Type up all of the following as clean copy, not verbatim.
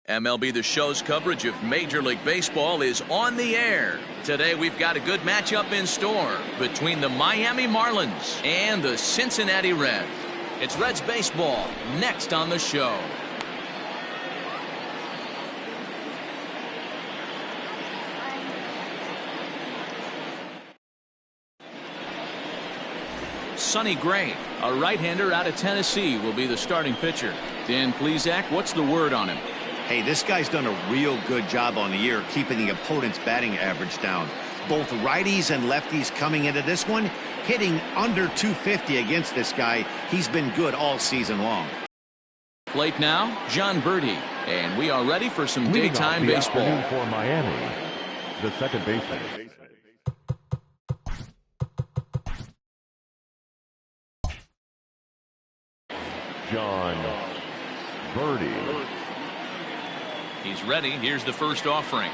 MLB The Show's coverage of Major League Baseball is on the air. Today we've got a good matchup in store between the Miami Marlins and the Cincinnati Reds. It's Reds baseball next on the show. Sonny Gray, a right-hander out of Tennessee, will be the starting pitcher. Dan Plesac, what's the word on him? Hey, this guy's done a real good job on the year keeping the opponent's batting average down. Both righties and lefties coming into this one, hitting under 250 against this guy. He's been good all season long. Plate now, John Birdie, and we are ready for some daytime baseball. For Miami, the second baseman, John Birdie. He's ready. Here's the first offering.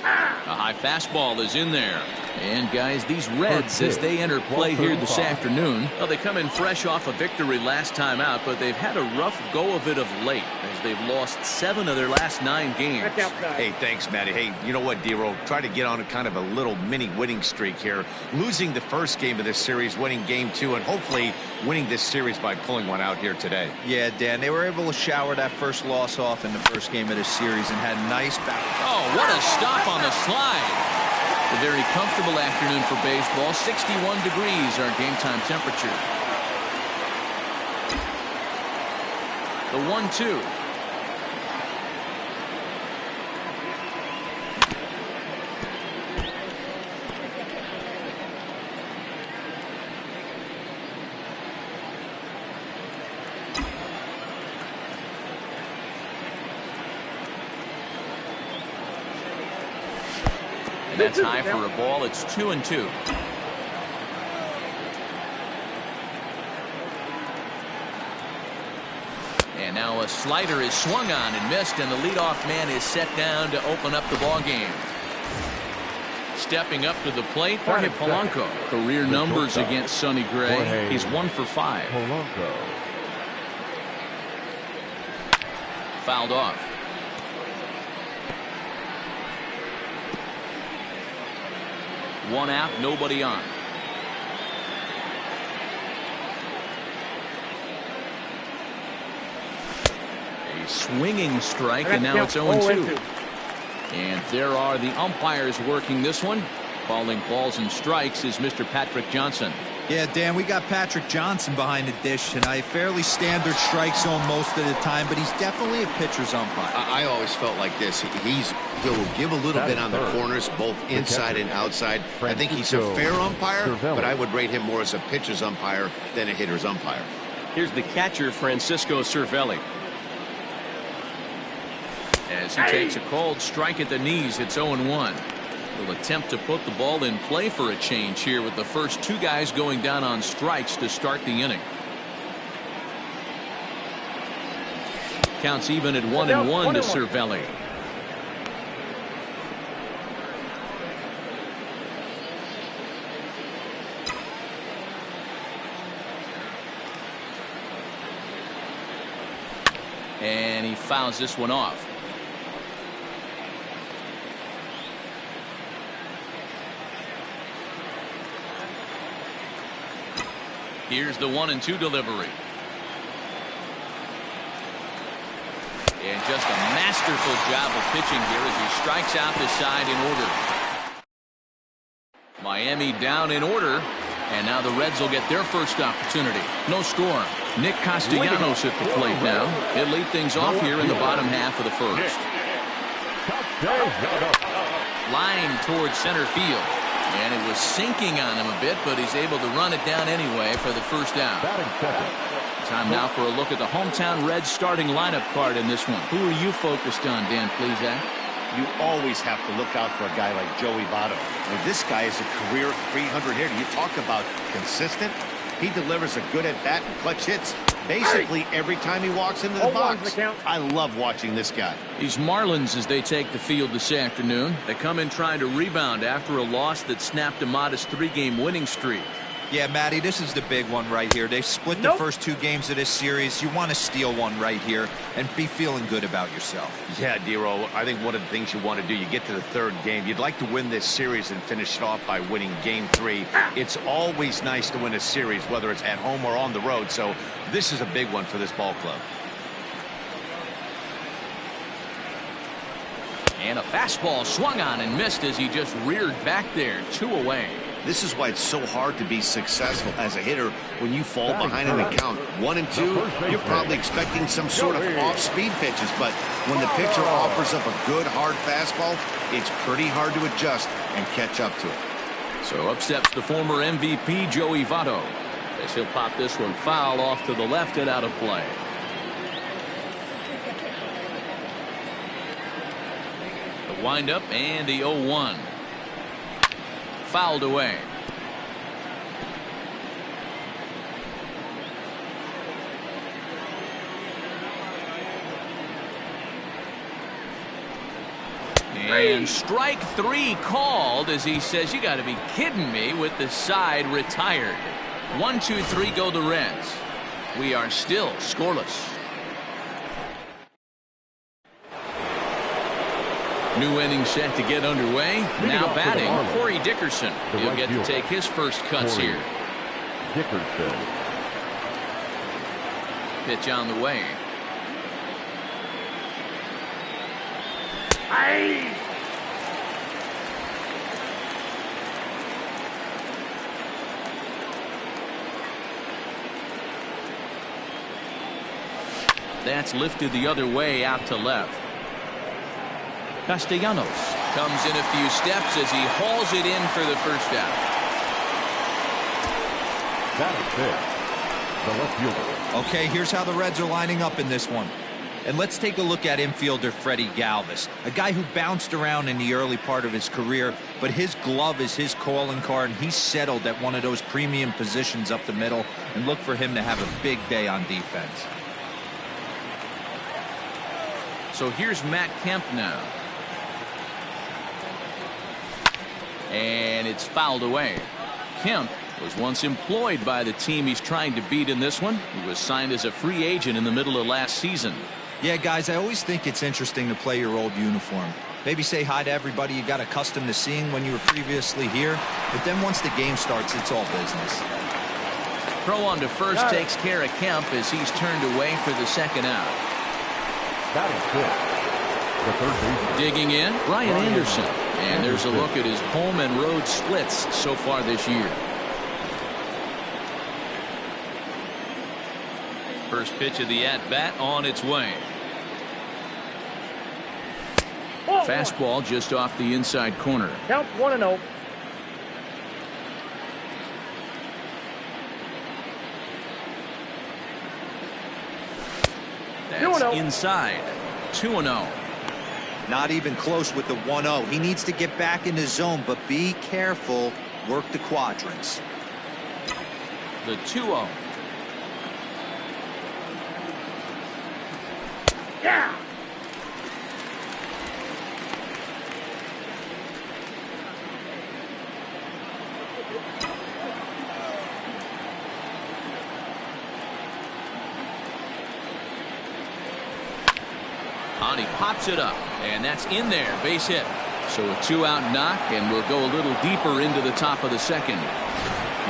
A high fastball is in there. And guys, these Reds, as they enter play here this afternoon, well, they come in fresh off a victory last time out, but they've had a rough go of it of late as they've lost 7 of their last 9 games. Hey, thanks, Matty. Hey, you know what, Dero? Try to get on a kind of a little mini winning streak here. Losing the first game of this series, winning game 2, and hopefully winning this series by pulling one out here today. Yeah, Dan, they were able to shower that first loss off in the first game of this series and had nice back. Oh, what a stop on the slide. A very comfortable afternoon for baseball. 61 degrees our game time temperature. The 1-2. And that's high for a ball. It's 2-2. And now a slider is swung on and missed, and the leadoff man is set down to open up the ball game. Stepping up to the plate, Jorge Polanco. Career numbers against Sonny Gray. He's 1 for 5. Polanco. Fouled off. One out, nobody on. A swinging strike, and now it's 0-2. And there are the umpires working this one. Calling balls and strikes is Mr. Patrick Johnson. Yeah, Dan, we got Patrick Johnson behind the dish, and a fairly standard strike zone most of the time, but he's definitely a pitcher's umpire. I always felt like this. He'll give a little bit on the corners, both inside and outside. I think he's a fair umpire, but I would rate him more as a pitcher's umpire than a hitter's umpire. Here's the catcher, Francisco Cervelli. As he takes a cold strike at the knees, it's 0-1. Will attempt to put the ball in play for a change here with the first 2 guys going down on strikes to start the inning. Counts even at 1-1 to Cervelli. And he fouls this one off. Here's the 1-2 delivery. And just a masterful job of pitching here as he strikes out the side in order. Miami down in order. And now the Reds will get their first opportunity. No score. Nick Castellanos at the plate now. He'll lead things off here in the bottom half of the first. Line towards center field. And it was sinking on him a bit, but he's able to run it down anyway for the first out. Time now for a look at the hometown Reds starting lineup card in this one. Who are you focused on, Dan Plesac? You always have to look out for a guy like Joey Votto. This guy is a career 300 hitter. You talk about consistent. He delivers a good at-bat and clutch hits basically every time he walks into the box. I love watching this guy. These Marlins, as they take the field this afternoon, they come in trying to rebound after a loss that snapped a modest 3-game winning streak. Yeah, Matty, this is the big one right here. They've split the first 2 games of this series. You want to steal one right here and be feeling good about yourself. Yeah, Dero, I think one of the things you want to do, you get to the 3rd game, you'd like to win this series and finish it off by winning game 3. It's always nice to win a series, whether it's at home or on the road, so this is a big one for this ball club. And a fastball swung on and missed as he just reared back there. 2 away. This is why it's so hard to be successful as a hitter when you fall behind in the count. 1 and 2, you're probably expecting some sort of off-speed pitches, but when the pitcher offers up a good hard fastball, it's pretty hard to adjust and catch up to it. So up steps the former MVP Joey Votto as he'll pop this one foul off to the left and out of play. The windup and the 0-1. Fouled away. And strike 3 called as he says, you got to be kidding me, with the side retired. 1, 2, 3 go the Reds. We are still scoreless. New inning set to get underway. Now batting, Corey Dickerson. He'll get to take his first cuts here. Dickerson. Pitch on the way. That's lifted the other way out to left. Castellanos comes in a few steps as he hauls it in for the first out. That is it. The left fielder. Okay, here's how the Reds are lining up in this one. And let's take a look at infielder Freddy Galvis, a guy who bounced around in the early part of his career, but his glove is his calling card, and he's settled at one of those premium positions up the middle, and look for him to have a big day on defense. So here's Matt Kemp now. And it's fouled away. Kemp was once employed by the team he's trying to beat in this one. He was signed as a free agent in the middle of last season. Yeah, guys, I always think it's interesting to play your old uniform. Maybe say hi to everybody you got accustomed to seeing when you were previously here. But then once the game starts, it's all business. Throw on to first takes care of Kemp as he's turned away for the second out. That is good. The third baseman. Digging in, Brian Anderson. And there's a look at his home and road splits so far this year. First pitch of the at-bat on its way. Fastball just off the inside corner. Count 1-0. That's inside. 2-0. Not even close with the 1-0. He needs to get back in the zone, but be careful. Work the quadrants. The 2-0. Yeah. On, he pops it up, and that's in there. Base hit. So a 2-out knock, and we'll go a little deeper into the top of the second.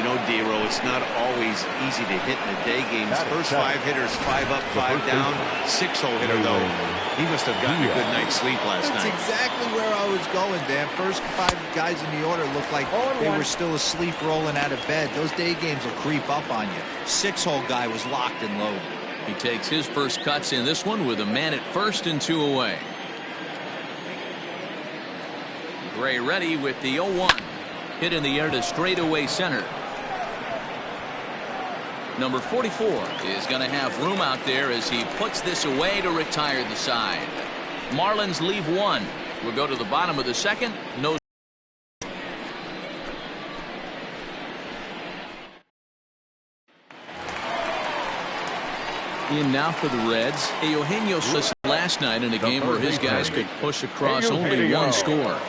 You know, Dero, it's not always easy to hit in the day games. First 5 hitters, 5 up, 5 down. 6-hole hitter, though. He must have gotten a good night's sleep last night. That's exactly where I was going, Dan. First 5 guys in the order looked like they were still asleep rolling out of bed. Those day games will creep up on you. 6-hole guy was locked and loaded. He takes his first cuts in this one with a man at first and 2 away. Gray ready with the 0-1. Hit in the air to straightaway center. Number 44 is going to have room out there as he puts this away to retire the side. Marlins leave 1. We'll go to the bottom of the second. No. In now for the Reds. Eugenio Sosa last night in a game where his guys could push across only 1 score.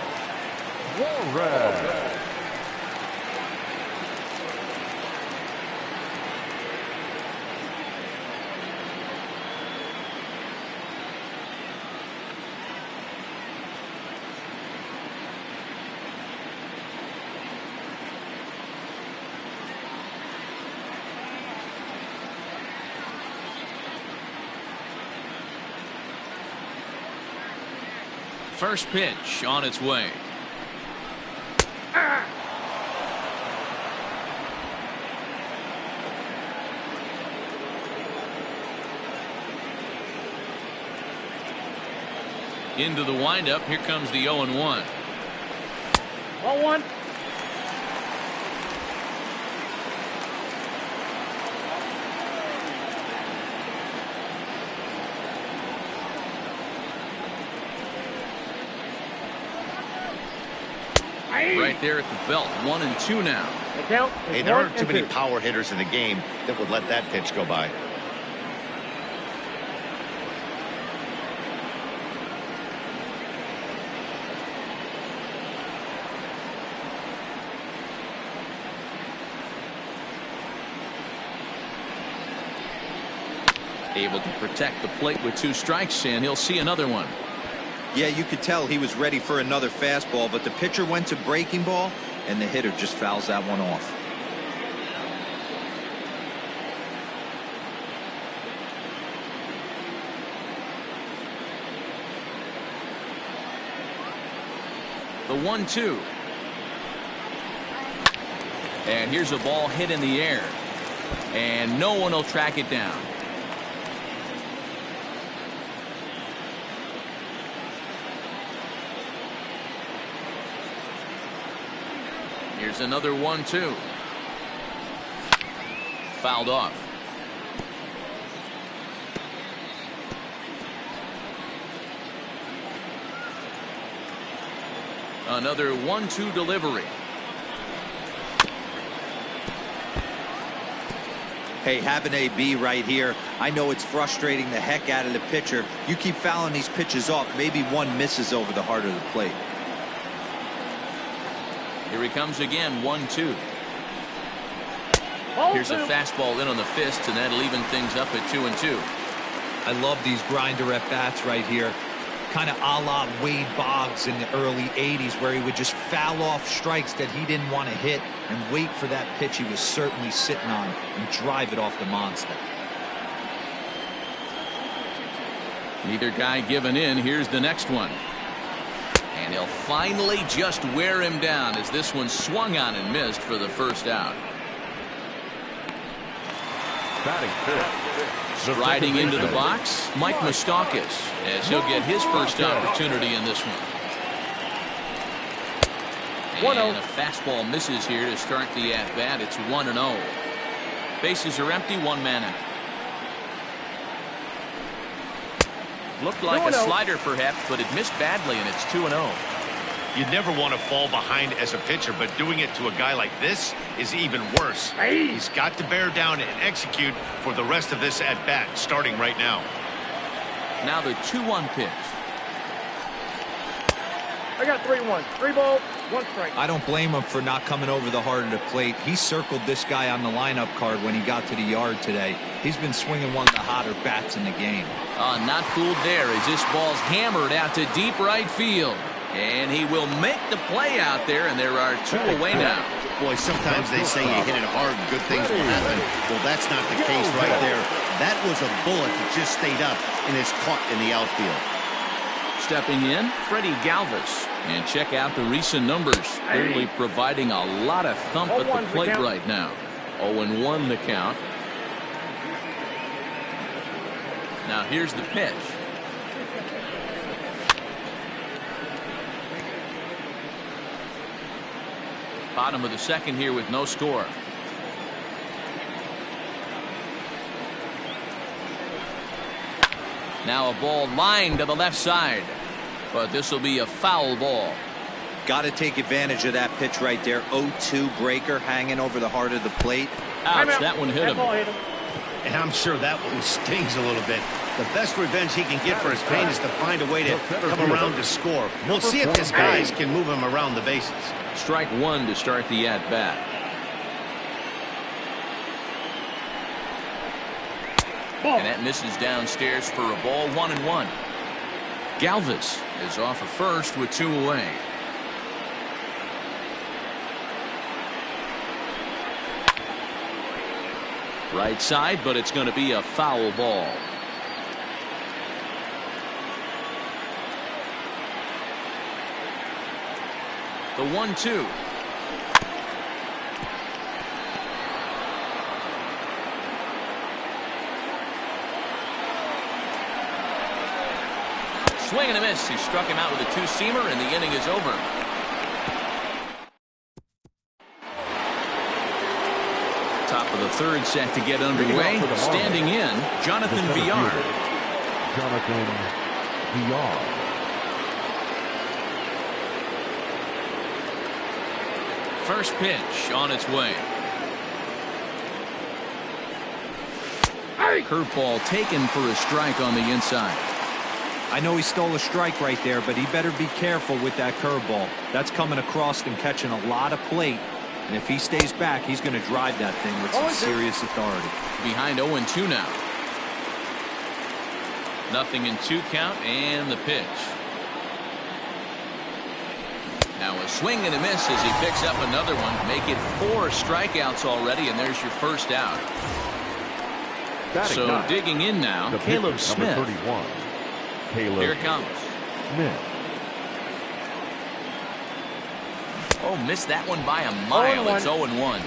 first pitch on its way. Into the windup. Here comes the 0-1. 1-1. Right there at the belt. 1-2 now. The count is Hey, there aren't too 1-2. many power hitters in the game that would let that pitch go by. Able to protect the plate with 2 strikes, and he'll see another one. Yeah, you could tell he was ready for another fastball, but the pitcher went to breaking ball, and the hitter just fouls that one off. The 1-2. And here's a ball hit in the air. And no one will track it down. Here's another 1-2. Fouled off. Another 1-2 delivery. Hey, have an AB right here. I know it's frustrating the heck out of the pitcher. You keep fouling these pitches off, maybe one misses over the heart of the plate. Here he comes again, 1-2. Here's a fastball in on the fist, and that'll even things up at 2-2. I love these grinder at bats right here. Kind of a la Wade Boggs in the early 80s, where he would just foul off strikes that he didn't want to hit and wait for that pitch he was certainly sitting on and drive it off the monster. Neither guy giving in. Here's the next one. And he'll finally just wear him down as this one swung on and missed for the first out. Batting fifth. Riding into the box, Mike Moustakas, as he'll get his first opportunity in this one. And a fastball misses here to start the at-bat. It's 1-0. Bases are empty, 1 man out. Looked like a slider perhaps, but it missed badly, and it's 2-0. You never want to fall behind as a pitcher, but doing it to a guy like this is even worse. He's got to bear down and execute for the rest of this at-bat, starting right now. Now the 2-1 pitch. I got 3-1. 3 balls, 1 strike. I don't blame him for not coming over the heart of the plate. He circled this guy on the lineup card when he got to the yard today. He's been swinging one of the hotter bats in the game. Not fooled there as this ball's hammered out to deep right field. And he will make the play out there, and there are 2 away now. Boy, sometimes they say you hit it hard, good things will happen. Well, that's not the case right there. That was a bullet that just stayed up and is caught in the outfield. Stepping in, Freddy Galvis. And check out the recent numbers. Clearly providing a lot of thump at the plate right now. 0-1 the count. Now here's the pitch. Bottom of the second here with no score. Now a ball lined to the left side, but this will be a foul ball. Got to take advantage of that pitch right there. 0-2 breaker hanging over the heart of the plate. Ouch, that one hit him. And I'm sure that one stings a little bit. The best revenge he can get for his pain is to find a way to come around to score. We'll see if his guys can move him around the bases. Strike 1 to start the at-bat. And that misses downstairs for a ball. 1-1. Galvis is off of first with 2 away. Right side, but it's going to be a foul ball. The 1-2. Swing and a miss. He struck him out with a two-seamer, and the inning is over. Top of the third set to get underway. Standing in, Jonathan Villar. Jonathan Villar. First pitch on its way. Curveball taken for a strike on the inside. I know he stole a strike right there, but he better be careful with that curveball. That's coming across and catching a lot of plate. And if he stays back, he's going to drive that thing with some serious authority. Behind 0-2 now. 0-2 count and the pitch. Now a swing and a miss as he picks up another one. Make it 4 strikeouts already, and there's your first out. So digging in now, Caleb Smith. 31. Caleb Here it comes. Smith. Oh, missed that one by a mile. It's 0-1.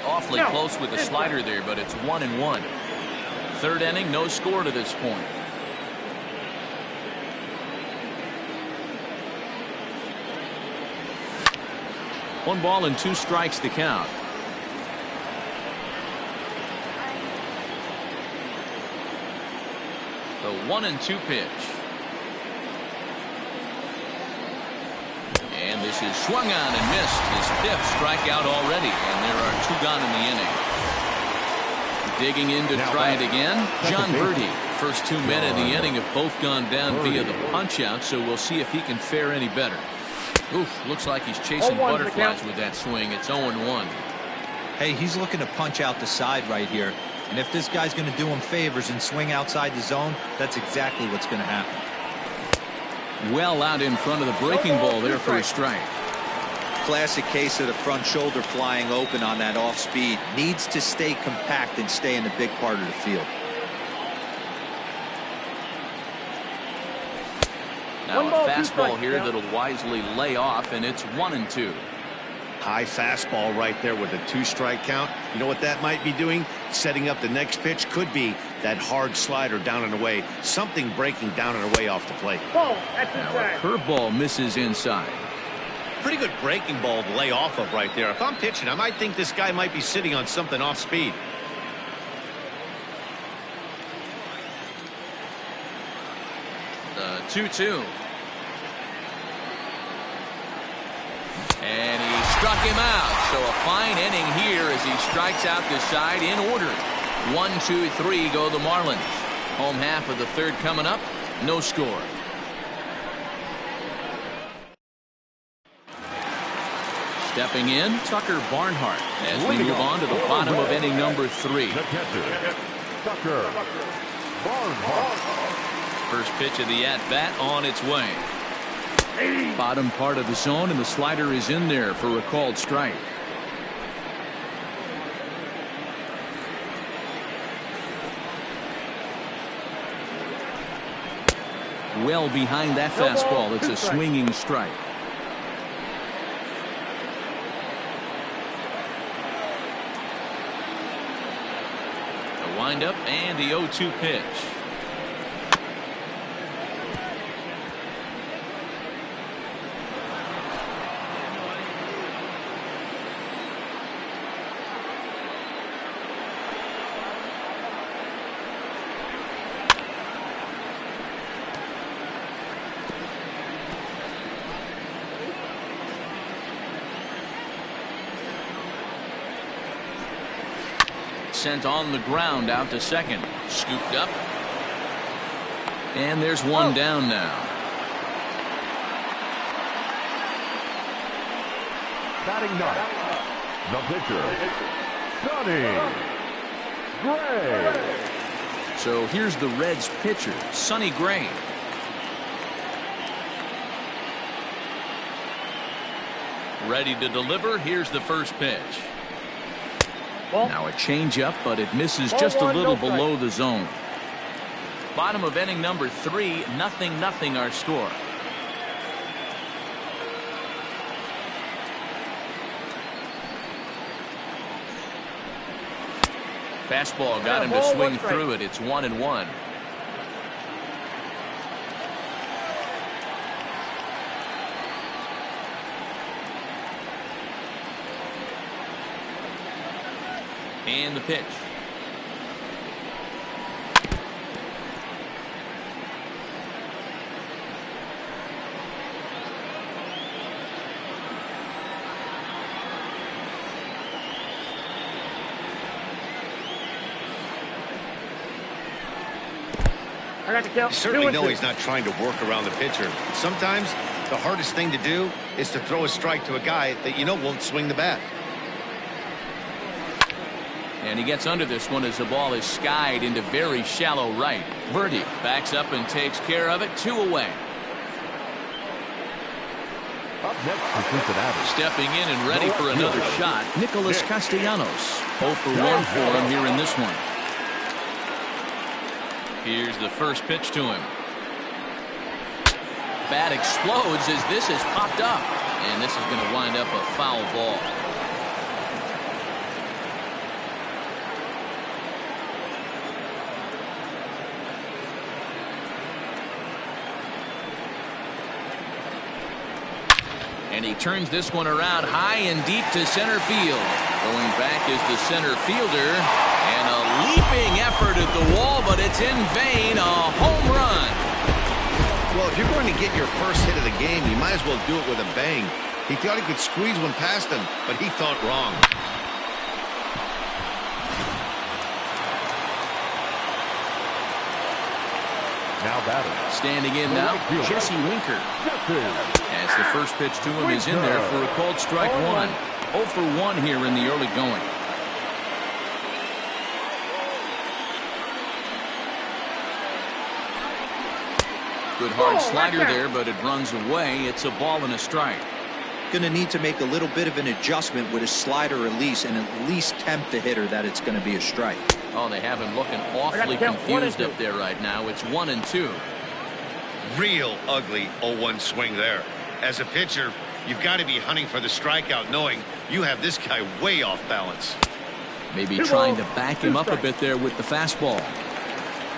Awfully close with the slider there, but it's 1-1. Third inning, no score to this point. One ball and 2 strikes to count. The 1-2 pitch. And this is swung on and missed. His 5th strikeout already, and there are 2 gone in the inning. Digging in to try it again, John Birdie. First 2 men in the inning have both gone down via the punch-out, so we'll see if he can fare any better. Oof, looks like he's chasing butterflies with that swing. It's 0-1. Hey, he's looking to punch out the side right here. And if this guy's going to do him favors and swing outside the zone, that's exactly what's going to happen. Well out in front of the breaking ball there for a strike. Classic case of the front shoulder flying open on that off speed. Needs to stay compact and stay in the big part of the field. Now a fastball here that'll wisely lay off, and it's 1-2. High fastball right there with a 2-strike count. You know what that might be doing? Setting up the next pitch. Could be that hard slider down and away. Something breaking down and away off the plate. Now a curveball misses inside. Pretty good breaking ball to lay off of right there. If I'm pitching, I might think this guy might be sitting on something off speed. The 2-2. And he struck him out. So a fine inning here as he strikes out the side in order. 1, 2, 3 go the Marlins. Home half of the third coming up. No score. Stepping in, Tucker Barnhart as we move on to the bottom of inning number 3. The catcher, Tucker Barnhart. First pitch of the at-bat on its way. Bottom part of the zone, and the slider is in there for a called strike. Well behind that fastball. It's a swinging strike. The windup and the 0-2 pitch. Sent on the ground out to second. Scooped up. And there's one down now. Batting ninth, the pitcher, Sonny Gray. So here's the Reds pitcher, Sonny Gray. Ready to deliver. Here's the first pitch. Now a changeup, but it misses just a little below the zone. Bottom of inning number 3, 0-0 our score. Fastball got him to swing through it. It's 1-1. And the pitch. I got the count. You certainly know he's not trying to work around the pitcher. Sometimes the hardest thing to do is to throw a strike to a guy that you know won't swing the bat. And he gets under this one as the ball is skied into very shallow right. Votto backs up and takes care of it. 2 away. Up next for Cincinnati. Stepping in and ready for another shot, Nicholas Castellanos. 0 for 1 for him here in this one. Here's the first pitch to him. Bat explodes as this is popped up. And this is going to wind up a foul ball. And he turns this one around high and deep to center field. Going back is the center fielder. And a leaping effort at the wall, but it's in vain. A home run. Well, if you're going to get your first hit of the game, you might as well do it with a bang. He thought he could squeeze one past him, but he thought wrong. Now batting. Standing in now, Jesse Winker. As the first pitch to him is in there for a called strike 1. 0 for 1 here in the early going. Good hard slider there, but it runs away. It's a ball and a strike. Going to need to make a little bit of an adjustment with his slider release and at least tempt the hitter that it's going to be a strike. Oh, they have him looking awfully confused up there right now. It's 1-2. Real ugly 0-1 swing there. As a pitcher, you've got to be hunting for the strikeout, knowing you have this guy way off balance. Maybe trying to back him up a bit there with the fastball.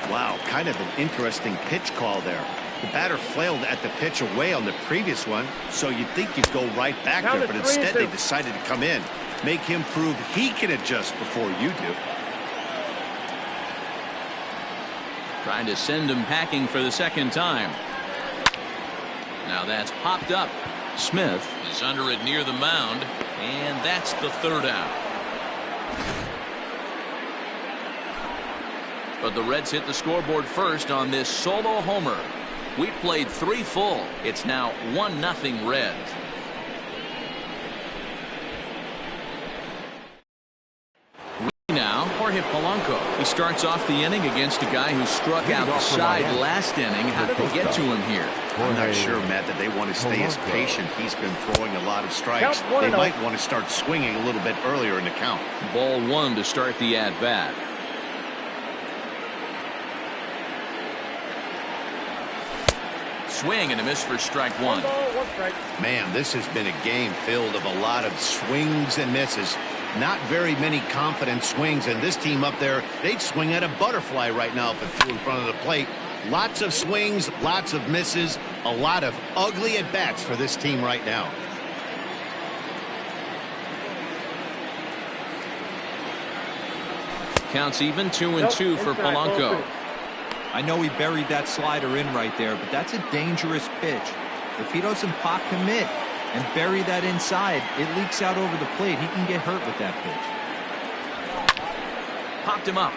Wow, kind of an interesting pitch call there. The batter flailed at the pitch away on the previous one, so you'd think you'd go right back there, but instead they decided to come in, make him prove he can adjust before you do. Trying to send him packing for the second time. Now that's popped up. Smith is under it near the mound, and that's the third out. But the Reds hit the scoreboard first on this solo homer. We played 3 full. It's now 1-0 Reds. Now, Jorge Polanco. He starts off the inning against a guy who struck outside last inning. How did they get to him here? I'm not sure, Matt, that they want to stay as patient. He's been throwing a lot of strikes. They might want to start swinging a little bit earlier in the count. Ball 1 to start the at-bat. Swing and a miss for strike 1. Man, this has been a game filled of a lot of swings and misses. Not very many confident swings, and this team up there, they'd swing at a butterfly right now if it flew in front of the plate. Lots of swings, lots of misses, a lot of ugly at-bats for this team right now. Counts even 2-2 for Polanco. I know he buried that slider in right there, but that's a dangerous pitch. If he doesn't pop commit and bury that inside, it leaks out over the plate. He can get hurt with that pitch. Popped him up.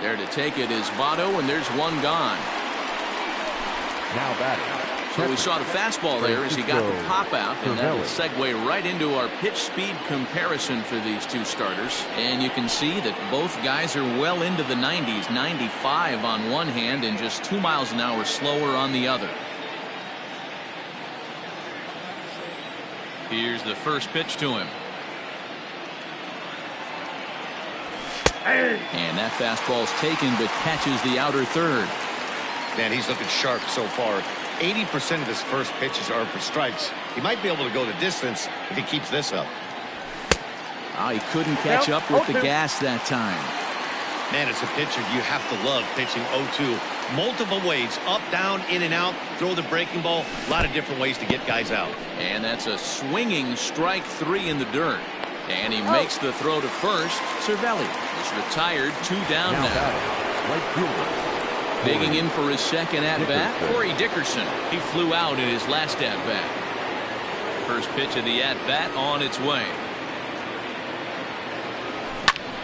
There to take it is Votto, and there's one gone. Now batting. So we saw the fastball there as he got the pop out, and that will segue right into our pitch speed comparison for these two starters. And you can see that both guys are well into the 90s, 95 on one hand and just 2 miles an hour slower on the other. Here's the first pitch to him. And that fastball is taken, but catches the outer third. Man, he's looking sharp so far. 80% of his first pitches are for strikes. He might be able to go the distance if he keeps this up. Oh, he couldn't catch up with the gas that time. Man, as a pitcher, you have to love pitching 0-2. Multiple ways, up, down, in and out, throw the breaking ball. A lot of different ways to get guys out. And that's a swinging strike 3 in the dirt. And he makes the throw to first. Cervelli is retired, 2 down now. Digging in for his second at-bat, Corey Dickerson. He flew out in his last at-bat. First pitch of the at-bat on its way.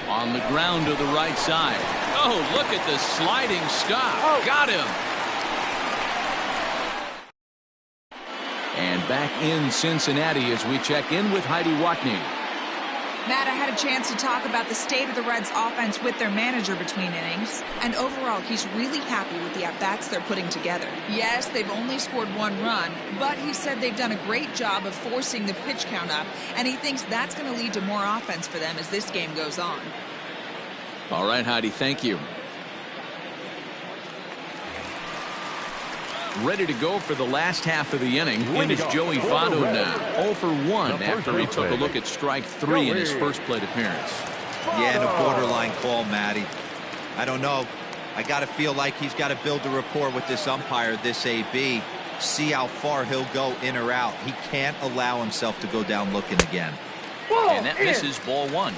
On the ground to the right side. Oh, look at the sliding stop. Got him. And back in Cincinnati as we check in with Heidi Watney. Matt, I had a chance to talk about the state of the Reds offense with their manager between innings, and overall he's really happy with the at-bats they're putting together. Yes, they've only scored 1 run, but he said they've done a great job of forcing the pitch count up, and he thinks that's going to lead to more offense for them as this game goes on. All right, Heidi, thank you. Ready to go for the last half of the inning. It is Joey Votto now. 0 for 1 after he took a look at strike 3 in his first plate appearance. Yeah, and a borderline call, Matty. I don't know. I got to feel like he's got to build a rapport with this umpire, this AB. See how far he'll go in or out. He can't allow himself to go down looking again. And that misses ball 1.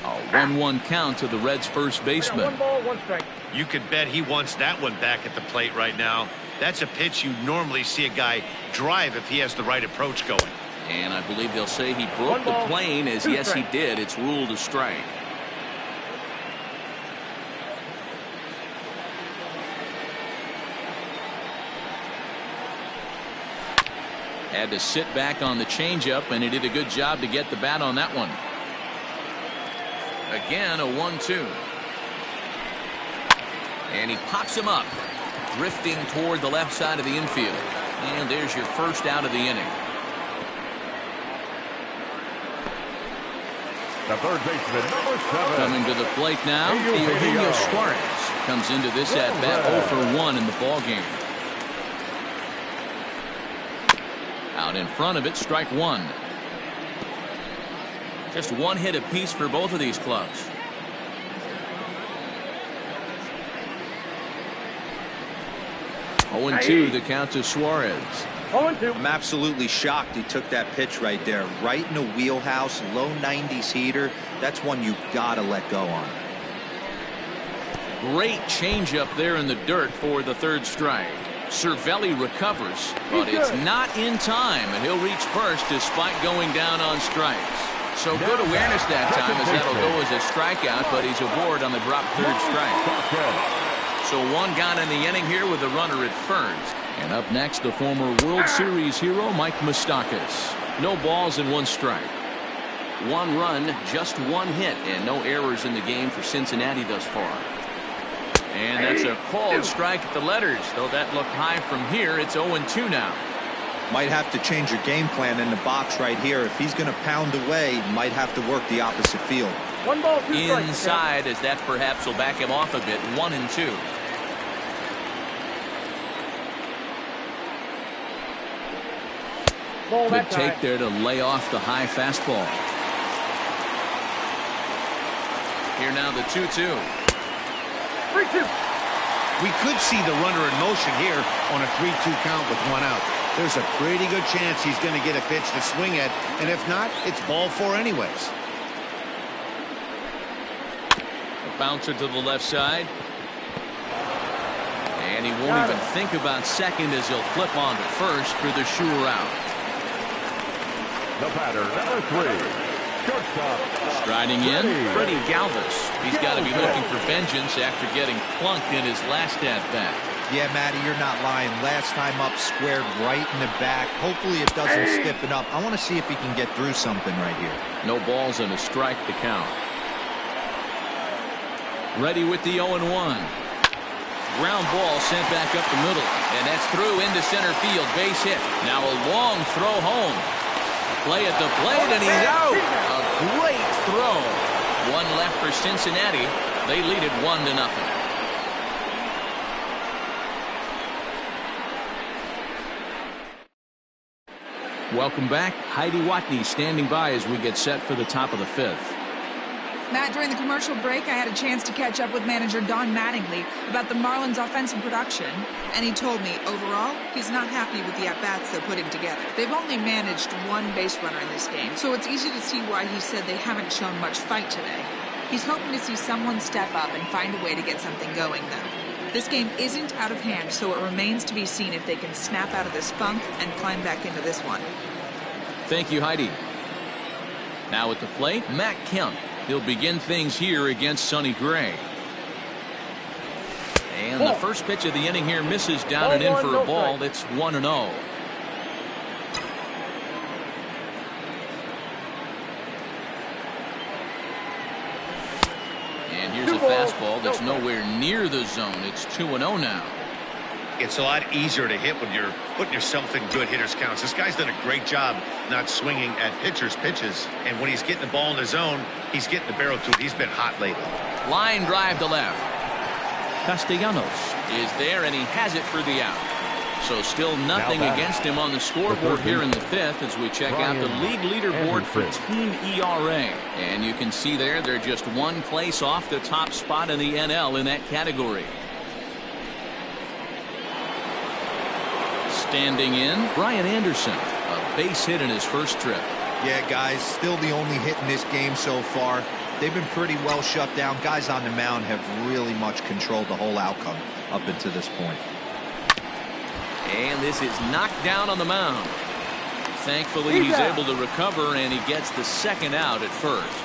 A 1-1 count to the Reds' first baseman. 1 ball, 1 strike. You could bet he wants that one back at the plate right now. That's a pitch you normally see a guy drive if he has the right approach going. And I believe they'll say he broke the plane, as yes he did. It's ruled a strike. Had to sit back on the changeup, and he did a good job to get the bat on that one. Again, a 1-2. And he pops him up, drifting toward the left side of the infield. And there's your first out of the inning. The third baseman, number 7. Coming to the plate now, Eugenio Suarez comes into this at-bat 0 for 1 in the ballgame. Out in front of it, strike 1. Just 1 hit apiece for both of these clubs. Oh, and 2 the count to Suarez. 0-2. I'm absolutely shocked he took that pitch right there. Right in the wheelhouse, low 90s heater. That's one you got to let go on. Great changeup there in the dirt for the third strike. Cervelli recovers, but it's not in time, and he'll reach first despite going down on strikes. So good awareness that time, as that'll go as a strikeout, but he's aboard on the drop third strike. So 1 gone in the inning here with a runner at first. And up next, the former World Series hero, Mike Moustakas. No balls and 1 strike. 1 run, just 1 hit, and no errors in the game for Cincinnati thus far. And that's a called strike at the letters, though that looked high from here. It's 0-2 now. Might have to change your game plan in the box right here. If he's going to pound away, might have to work the opposite field. 1 ball, 2 strikes. Inside, as that perhaps will back him off a bit. 1-2. Good take there to lay off the high fastball. Here now the 2-2. 3-2. We could see the runner in motion here on a 3-2 count with 1 out. There's a pretty good chance he's going to get a pitch to swing at, and if not, it's ball 4 anyways. A bouncer to the left side. And he won't even think about second as he'll flip on to first for the sure out. The batter, number 3. Shortstop. Striding in, Freddy Galvis. He's got to be looking for vengeance after getting plunked in his last at-bat. Yeah, Matty, you're not lying. Last time up, squared right in the back. Hopefully it doesn't stiffen up. I want to see if he can get through something right here. No balls and a strike to count. Ready with the 0-1. Ground ball sent back up the middle. And that's through into center field. Base hit. Now a long throw home. Play at the plate, and he's out. A great throw. One left for Cincinnati. They lead it 1-0. Welcome back. Heidi Watney standing by as we get set for the top of the 5th. Matt, during the commercial break, I had a chance to catch up with manager Don Mattingly about the Marlins' offensive production, and he told me, overall, he's not happy with the at-bats they're putting together. They've only managed one base runner in this game, so it's easy to see why he said they haven't shown much fight today. He's hoping to see someone step up and find a way to get something going, though. This game isn't out of hand, so it remains to be seen if they can snap out of this funk and climb back into this one. Thank you, Heidi. Now at the plate, Matt Kemp. He'll begin things here against Sonny Gray. And the first pitch of the inning here misses down and in for a ball. It's 1-0. And here's a fastball that's nowhere near the zone. It's 2-0 now. It's a lot easier to hit when you're putting yourself in good hitters counts. This guy's done a great job not swinging at pitchers' pitches. And when he's getting the ball in the zone, he's getting the barrel to it. He's been hot lately. Line drive to left. Castellanos is there, and he has it for the out. So still nothing against him on the scoreboard here in the 5th as we check out the league leaderboard for team ERA. And you can see there they're just one place off the top spot in the NL in that category. Standing in, Brian Anderson, a base hit in his first trip. Yeah, guys, still the only hit in this game so far. They've been pretty well shut down. Guys on the mound have really much controlled the whole outcome up until this point. And this is knocked down on the mound. Thankfully, he's able to recover, and he gets the second out at first.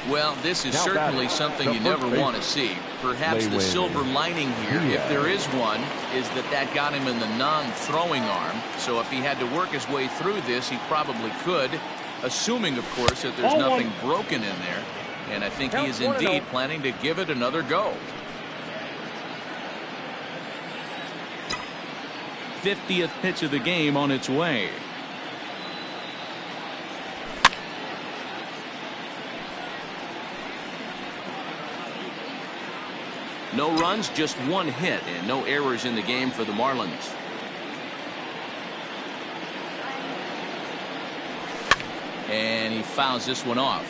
Well, this is certainly something you never want to see. Perhaps the silver lining here, if there is one, is that got him in the non-throwing arm. So if he had to work his way through this, he probably could, assuming, of course, that there's nothing broken in there. And I think he is indeed planning to give it another go. 50th pitch of the game on its way. No runs, just one hit, and no errors in the game for the Marlins. And he fouls this one off.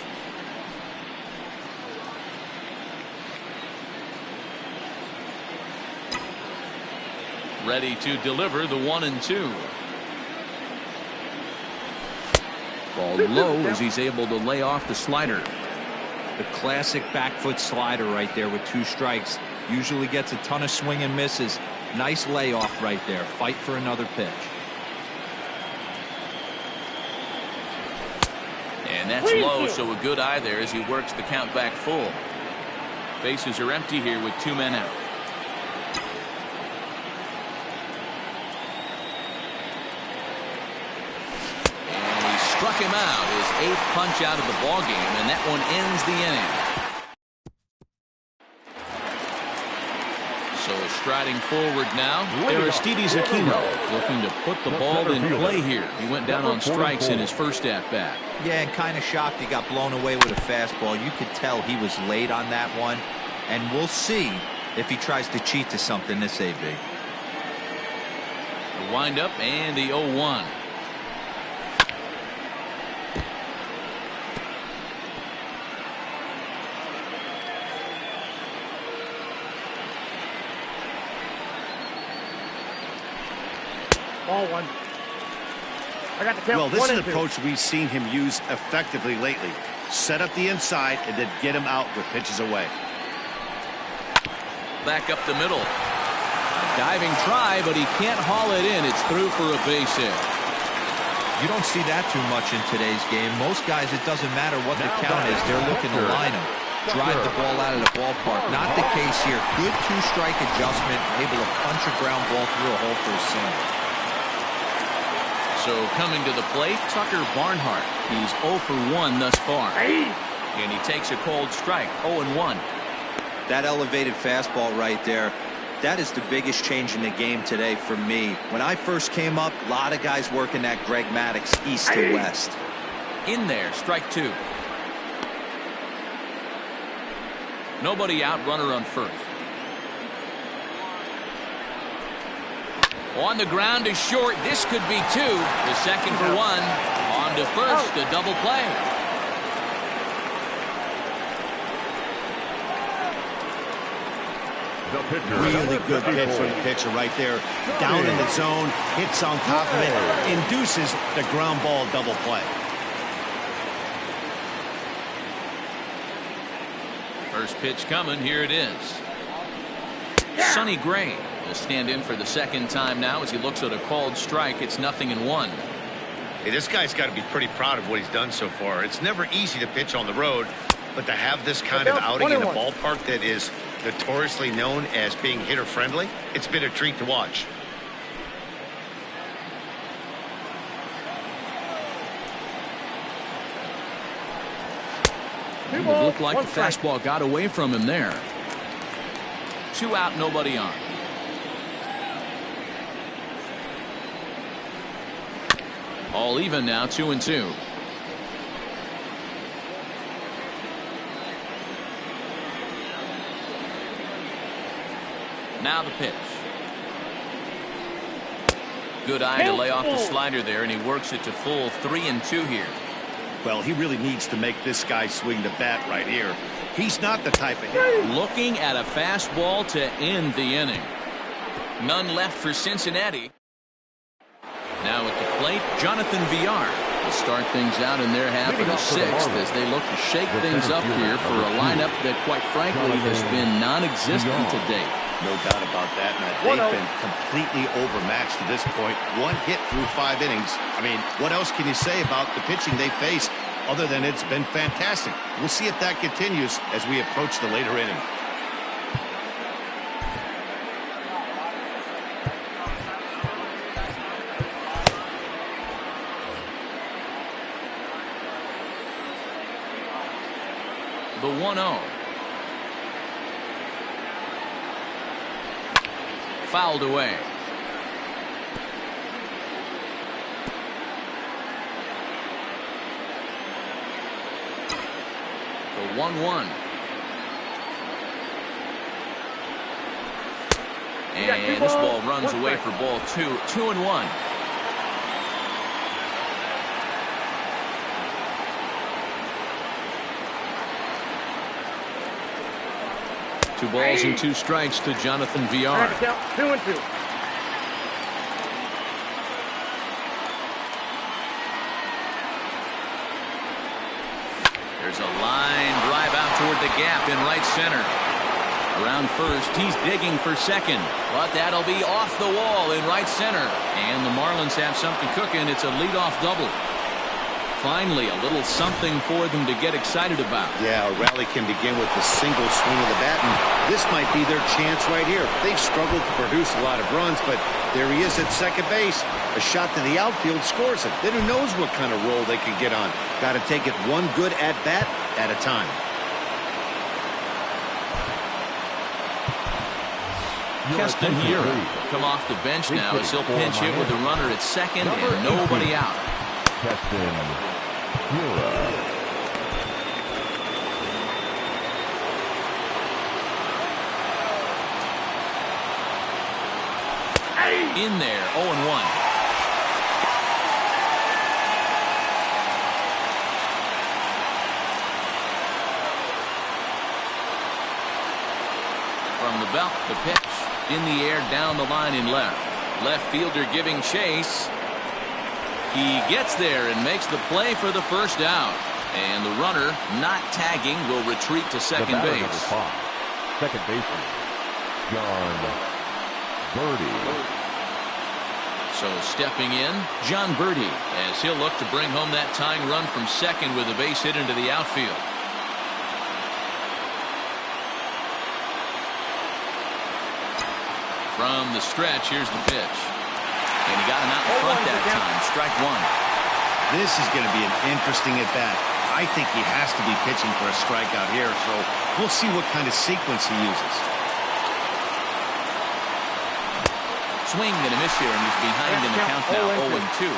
Ready to deliver the 1-2. Ball low as he's able to lay off the slider. The classic back foot slider right there with 2 strikes. Usually gets a ton of swing and misses. Nice layoff right there. Fight for another pitch. And that's low, so a good eye there as he works the count back full. Bases are empty here with 2 men out. And he struck him out, his 8th punch out of the ballgame, and that one ends the inning. So striding forward now, Aristides Aquino looking to put the ball in play here. He went down on strikes in his first at-bat. Yeah, and kind of shocked he got blown away with a fastball. You could tell he was late on that one. And we'll see if he tries to cheat to something this AB. The windup and the 0-1. Ball 1. I got the count. Well, this is an approach we've seen him use effectively lately. Set up the inside and then get him out with pitches away. Back up the middle. A diving try, but he can't haul it in. It's through for a base hit. You don't see that too much in today's game. Most guys, it doesn't matter what the count is. They're looking to line him. Drive the ball out of the ballpark. Not the case here. Good 2-strike adjustment. Able to punch a ground ball through a hole for a single. So coming to the plate, Tucker Barnhart. He's 0 for 1 thus far. And he takes a cold strike, 0-1. That elevated fastball right there, that is the biggest change in the game today for me. When I first came up, a lot of guys working that Greg Maddux east to west. In there, strike 2. Nobody out, runner on first. On the ground is short. This could be 2. The second for 1. On to first, a double play. Really good pitch from the pitcher right there. Down in the zone, hits on top of it, induces the ground ball double play. First pitch coming. Here it is. Sonny Gray will stand in for the second time now as he looks at a called strike. It's 0-1. Hey, this guy's got to be pretty proud of what he's done so far. It's never easy to pitch on the road, but to have this kind of outing in a ballpark that is notoriously known as being hitter friendly, it's been a treat to watch. It looked like the fastball got away from him there. 2 out, nobody on. All even now, 2-2. Now the pitch. Good eye to lay off the slider there, and he works it to full 3-2 here. Well, he really needs to make this guy swing the bat right here. He's not the type of hitter. Looking at a fastball to end the inning. None left for Cincinnati. Now at the plate, Jonathan Villar will start things out in their half of the 6th as they look to shake things up here for a lineup that, quite frankly, has been non-existent to date. No doubt about that, Matt. They've been completely overmatched to this point. 1 hit through 5 innings. I mean, what else can you say about the pitching they faced other than it's been fantastic? We'll see if that continues as we approach the later inning. The 1-0. Fouled away. The 1-1. And this ball runs away for ball 2. 2-1. Two balls and 2 strikes to Jonathan Villar. 2-2. There's a line drive out toward the gap in right center. Around first, he's digging for second, but that'll be off the wall in right center. And the Marlins have something cooking. It's a leadoff double. Finally, a little something for them to get excited about. Yeah, a rally can begin with a single swing of the bat, and this might be their chance right here. They've struggled to produce a lot of runs, but there he is at second base. A shot to the outfield scores it. Then who knows what kind of roll they can get on. Got to take it one good at-bat at a time. Keston here come off the bench now as he'll pinch hit with the runner at second and nobody out. In there, 0-1. From the belt, the pitch in the air down the line in left. Left fielder giving chase. He gets there and makes the play for the first out. And the runner, not tagging, will retreat to second base. Second baseman, John Birdie. So stepping in, John Birdie, as he'll look to bring home that tying run from second with a base hit into the outfield. From the stretch, here's the pitch. And he got him out in front that time. Strike 1. This is going to be an interesting at-bat. I think he has to be pitching for a strikeout here, so we'll see what kind of sequence he uses. Swing and a miss here, and he's behind in the count now, 0-2.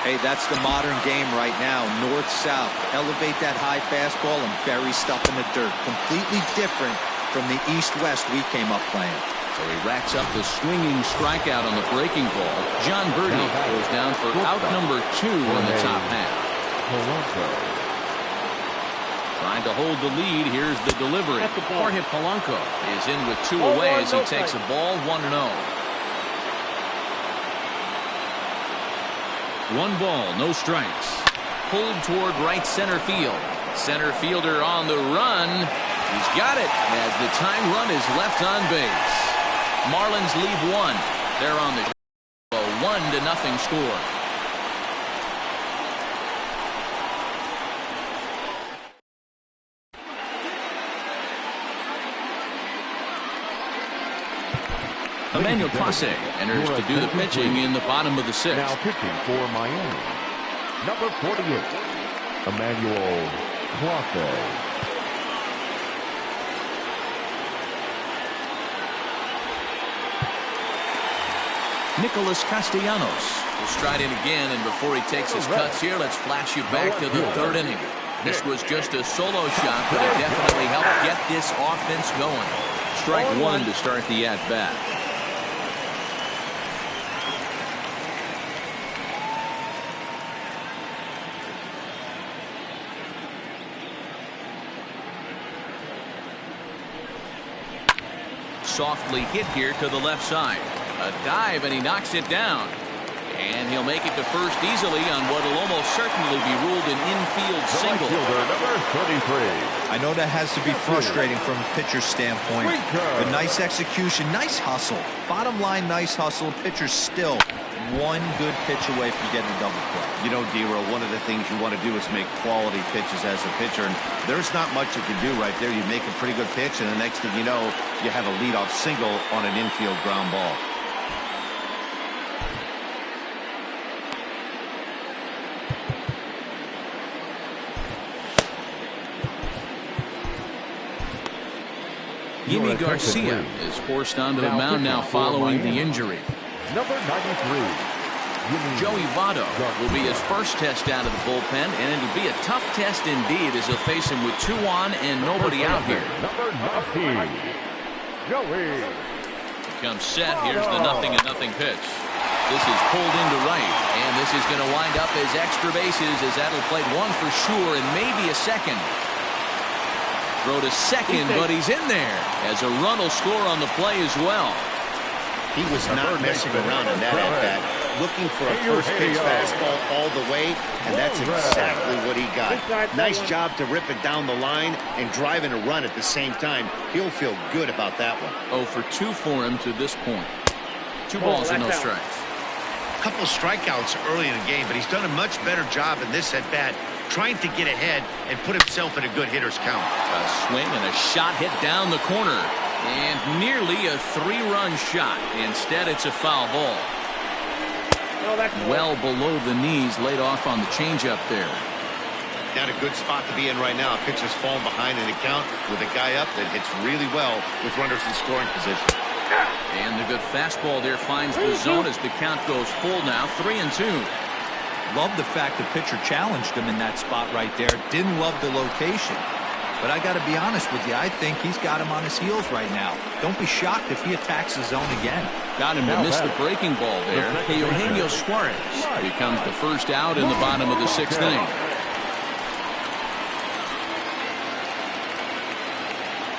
Hey, that's the modern game right now. North-south. Elevate that high fastball and bury stuff in the dirt. Completely different from the east-west we came up playing. So he racks up the swinging strikeout on the breaking ball. John Birdie goes down for out number 2 in the top half. Trying to hold the lead. Here's the delivery. Jorge Polanco is in with 2 away as he takes a ball 1-0. 1 ball, no strikes. Pulled toward right center field. Center fielder on the run. He's got it as the time run is left on base. Marlins lead 1. They're on the 1-0 score. Emmanuel Clase enters to do the pitching in the bottom of the 6th. Now pitching for Miami, number 48, Emmanuel Clase. Nicholas Castellanos will stride in again, and before he takes his cuts here, let's flash you back to the 3rd inning. This was just a solo shot, but it definitely helped get this offense going. Strike 1 to start the at-bat. Softly hit here to the left side. A dive, and he knocks it down. And he'll make it to first easily on what will almost certainly be ruled an infield single. Number 33. I know that has to be frustrating from a pitcher's standpoint. But nice execution, nice hustle. Bottom line, nice hustle. Pitcher's still 1 good pitch away from getting a double play. You know, D-Roll, one of the things you want to do is make quality pitches as a pitcher, and there's not much you can do right there. You make a pretty good pitch, and the next thing you know, you have a leadoff single on an infield ground ball. Yimi Garcia is forced onto the mound now following the injury. Number 93. Joey Votto will be his first test out of the bullpen, and it'll be a tough test indeed as he'll face him with 2 on and nobody out here. Number 19. Joey. Comes set. Here's the 0-0 pitch. This is pulled into right, and this is going to wind up as extra bases as that'll play 1 for sure and maybe a second. Throw to second, but he's in there as a run will score on the play as well. He was not messing around in that at-bat, looking for a first pitch fastball all the way, and that's exactly what he got. Nice job to rip it down the line and drive in a run at the same time. He'll feel good about that one. 0 for 2 for him to this point. 2 balls and no strikes. A couple strikeouts early in the game, but he's done a much better job in this at-bat, trying to get ahead and put himself in a good hitter's count. A swing and a shot hit down the corner. And nearly a 3-run shot. Instead, it's a foul ball. Well below the knees, laid off on the changeup there. Not a good spot to be in right now. Pitcher's falling behind in the count with a guy up that hits really well with runners in scoring position. And the good fastball there finds the zone as the count goes full now, 3-2. Love the fact the pitcher challenged him in that spot right there. Didn't love the location. But I got to be honest with you, I think he's got him on his heels right now. Don't be shocked if he attacks the zone again. Got him to miss the breaking ball there. Eugenio Suarez becomes the first out in the bottom of the 6th inning.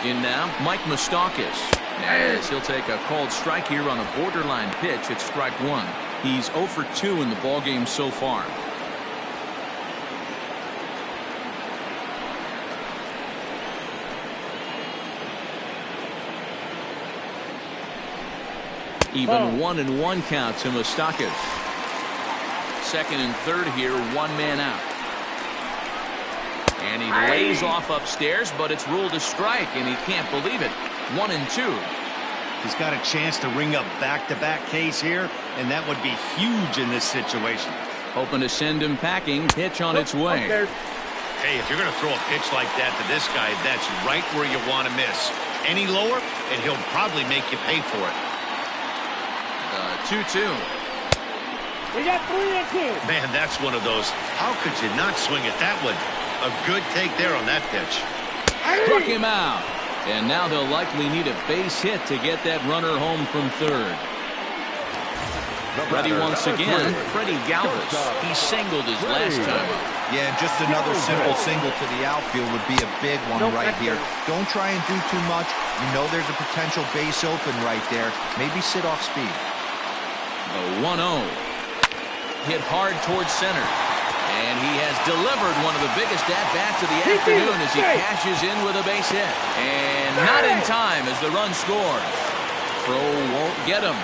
In now, Mike Moustakas, as he'll take a called strike here on a borderline pitch at strike 1. He's 0 for 2 in the ballgame so far. Even 1-1 count to Moustakas. 2nd and 3rd here, 1 man out. And he lays off upstairs, but it's ruled a strike, and he can't believe it. 1-2. He's got a chance to ring up back-to-back Ks here, and that would be huge in this situation. Hoping to send him packing. Pitch on its way. Hey, if you're going to throw a pitch like that to this guy, that's right where you want to miss. Any lower, and he'll probably make you pay for it. 2-2. We got 3-2. Man, that's one of those. How could you not swing at that one? A good take there on that pitch. Struck him out. And now they'll likely need a base hit to get that runner home from third. Ready once again, Freddy Galvis. He singled his last time up. Yeah, and just another simple single to the outfield would be a big one right here. Don't try and do too much. You know there's a potential base open right there. Maybe sit off speed. The 1-0. Hit hard towards center. And he has delivered one of the biggest at-bats of the afternoon as he cashes in with a base hit. And not in time as the run scores. Pro won't get him.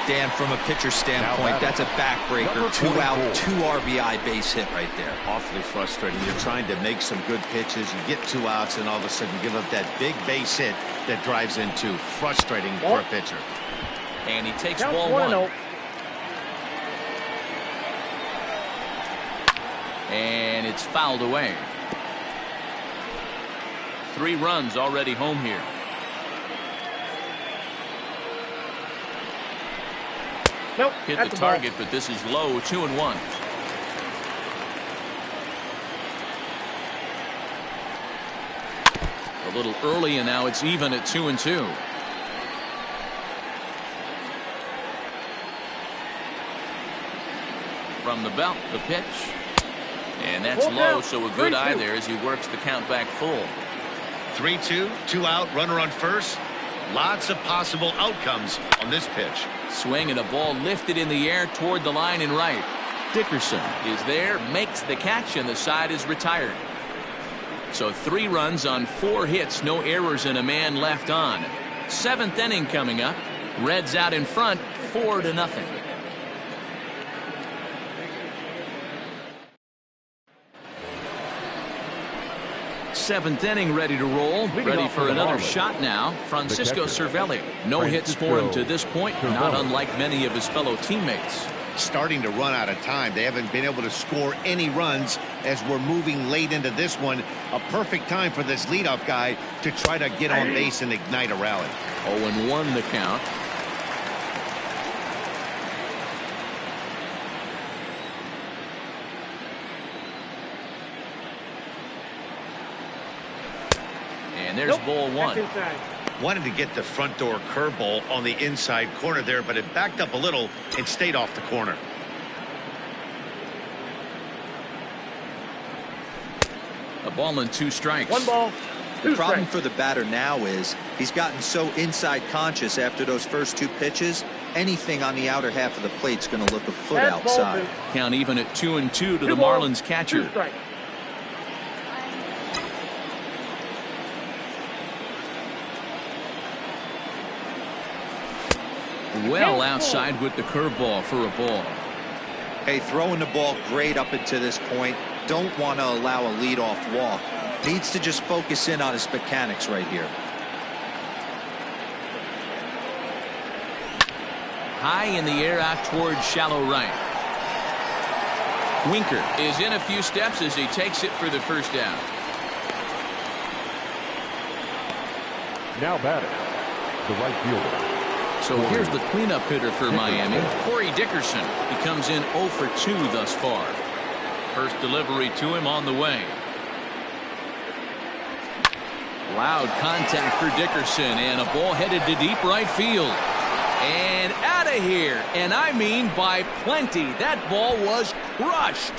Dan, from a pitcher standpoint, that's a backbreaker. 2 out, 2 RBI base hit right there. Awfully frustrating. You're trying to make some good pitches. You get 2 outs, and all of a sudden you give up that big base hit that drives in 2. Frustrating for a pitcher. And he takes ball 1. And it's fouled away. 3 runs already home here. Nope, hit the target, but this is low. 2-1. A little early, and now it's even at 2-2. From the belt, the pitch. And that's low, so a good eye there as he works the count back full. 3-2, 2 out, runner on first. Lots of possible outcomes on this pitch. Swing and a ball lifted in the air toward the line and right. Dickerson is there, makes the catch, and the side is retired. So 3 runs on 4 hits, no errors, and a man left on. 7th inning coming up. Reds out in front, 4-0. 7th inning ready to roll. Ready for another shot now. Francisco Cervelli. No hits for him to this point, not unlike many of his fellow teammates. Starting to run out of time. They haven't been able to score any runs as we're moving late into this one. A perfect time for this leadoff guy to try to get on base and ignite a rally. 0-1 the count. And there's ball 1. Wanted to get the front door curveball on the inside corner there, but it backed up a little and stayed off the corner. A ball and 2 strikes. 1 ball. The problem for the batter now is he's gotten so inside conscious after those first 2 pitches. Anything on the outer half of the plate's going to look a foot outside. Count even at 2-2 to the Marlins catcher. Well outside with the curveball for a ball. Hey, throwing the ball great up until this point. Don't want to allow a leadoff walk. Needs to just focus in on his mechanics right here. High in the air out towards shallow right. Winker is in a few steps as he takes it for the first out. Now batting, the right fielder. So here's the cleanup hitter for Miami, Corey Dickerson. He comes in 0 for 2 thus far. First delivery to him on the way. Loud contact for Dickerson, and a ball headed to deep right field. And out of here, and I mean by plenty. That ball was crushed.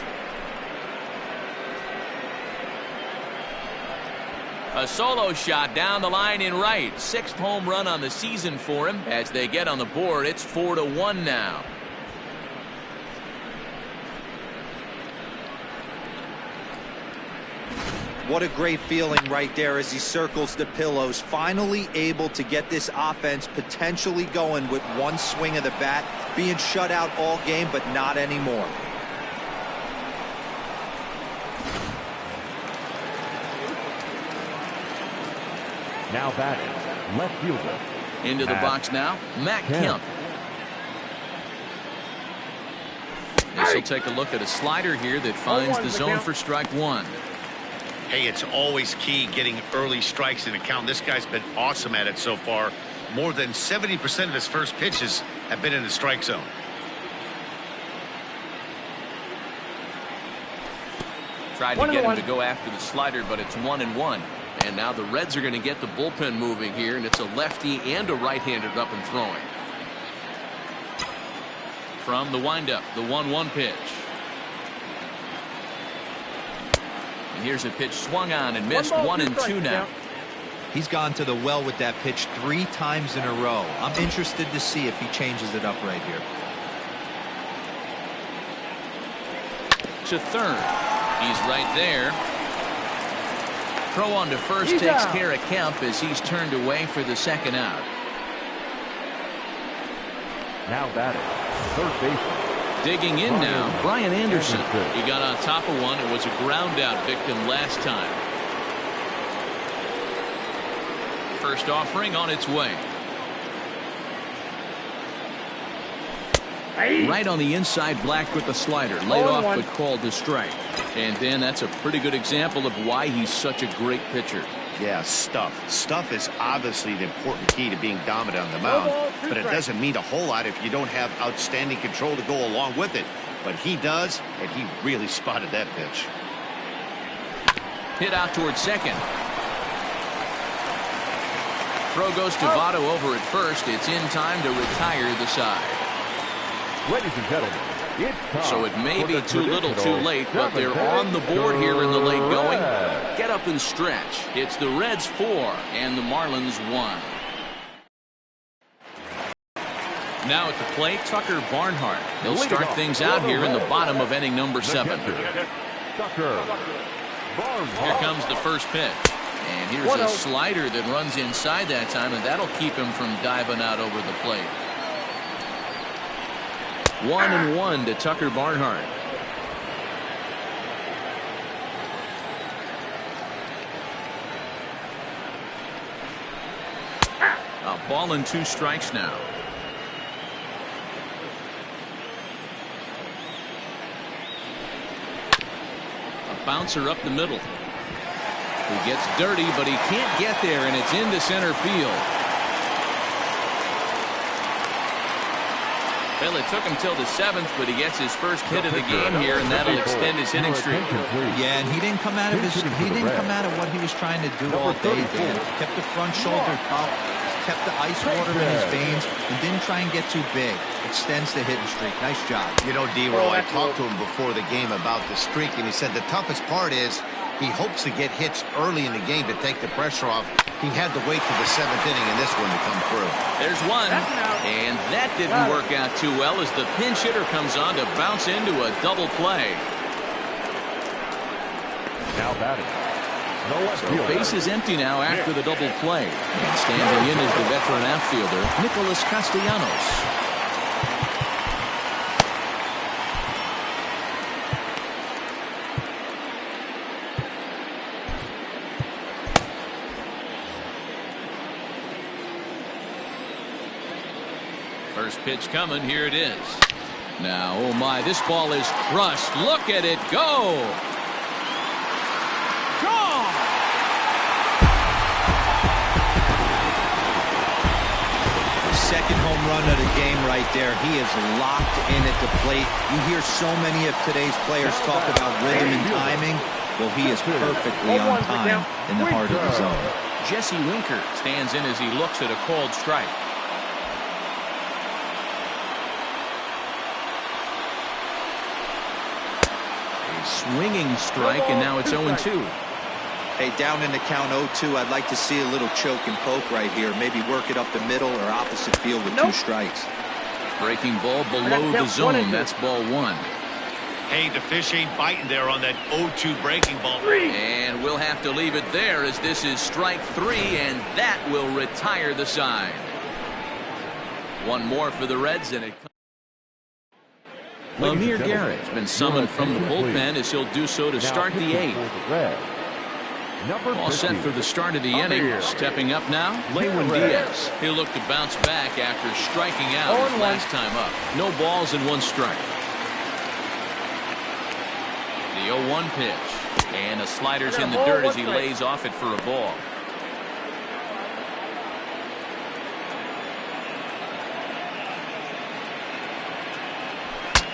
A solo shot down the line in right. 6th home run on the season for him. As they get on the board, it's 4-1 now. What a great feeling right there as he circles the pillows. Finally able to get this offense potentially going with 1 swing of the bat. Being shut out all game, but not anymore. Now batting, left fielder. Into the box now, Matt Kemp. This will take a look at a slider here that finds the zone for strike one. Hey, it's always key getting early strikes in the count. This guy's been awesome at it so far. More than 70% of his first pitches have been in the strike zone. Tried to get him to go after the slider, but it's 1-1. And now the Reds are going to get the bullpen moving here, and it's a lefty and a right-handed up and throwing. From the windup, the 1-1 pitch. And here's a pitch swung on and missed. 1-2 now. He's gone to the well with that pitch 3 times in a row. I'm interested to see if he changes it up right here. To third. He's right there. Throw on to first takes care of Kemp as he's turned away for the second out. Now batting, third baseman. Digging in now, Brian Anderson. He got on top of one and was a ground out victim last time. First offering on its way. Right on the inside, black with the slider. Laid off but called to strike. And then that's a pretty good example of why he's such a great pitcher. Yeah, stuff. Stuff is obviously the important key to being dominant on the mound, but it doesn't mean a whole lot if you don't have outstanding control to go along with it. But he does, and he really spotted that pitch. Hit out towards second. Throw goes to Votto over at first. It's in time to retire the side. Ladies and gentlemen, it's time. So it may be too little too late, but they're on the board here in the late going. Get up and stretch. It's the Reds 4 and the Marlins 1. Now at the plate, Tucker Barnhart. He'll start things out here in the bottom of inning number 7. Here comes the first pitch. And here's a slider that runs inside that time, and that'll keep him from diving out over the plate. 1-1 to Tucker Barnhart. A ball and 2 strikes now. A bouncer up the middle. He gets dirty, but he can't get there, and it's into center field. Well, it took him till the 7th, but he gets his first hit of the game here, and that'll extend his hitting streak. Yeah, and he didn't come out of what he was trying to do all day, Dan. Kept the front shoulder up, kept the ice water in his veins, and didn't try and get too big. Extends the hitting streak. Nice job. You know, D-Roll, I talked to him before the game about the streak, and he said the toughest part is he hopes to get hits early in the game to take the pressure off. He had to wait to the 7th inning in this one to come through. There's one, and that didn't work out too well as the pinch hitter comes on to bounce into a double play. Now batting. So base is empty now after the double play. And standing in is the veteran outfielder, Nicholas Castellanos. First pitch coming. Here it is. Now, oh my, this ball is crushed. Look at it go. Gone. Second home run of the game right there. He is locked in at the plate. You hear so many of today's players talk about rhythm and timing. Well, he is perfectly on time in the heart of the zone. Jesse Winker stands in as he looks at a called strike. Swinging strike, and now it's 0-2. Hey, down in the count 0-2, I'd like to see a little choke and poke right here. Maybe work it up the middle or opposite field with 2 strikes. Breaking ball below the zone. That's ball 1. Hey, the fish ain't biting there on that 0-2 breaking ball. And we'll have to leave it there as this is strike 3, and that will retire the side. One more for the Reds, and it comes. Amir Garrett's been summoned from the bullpen as he'll do so to start the 8th. All set for the start of the inning. Stepping up now, Lewin Diaz. He'll look to bounce back after striking out his last time up. No balls and 1 strike. The 0-1 pitch. And a slider's in the dirt as he lays off it for a ball.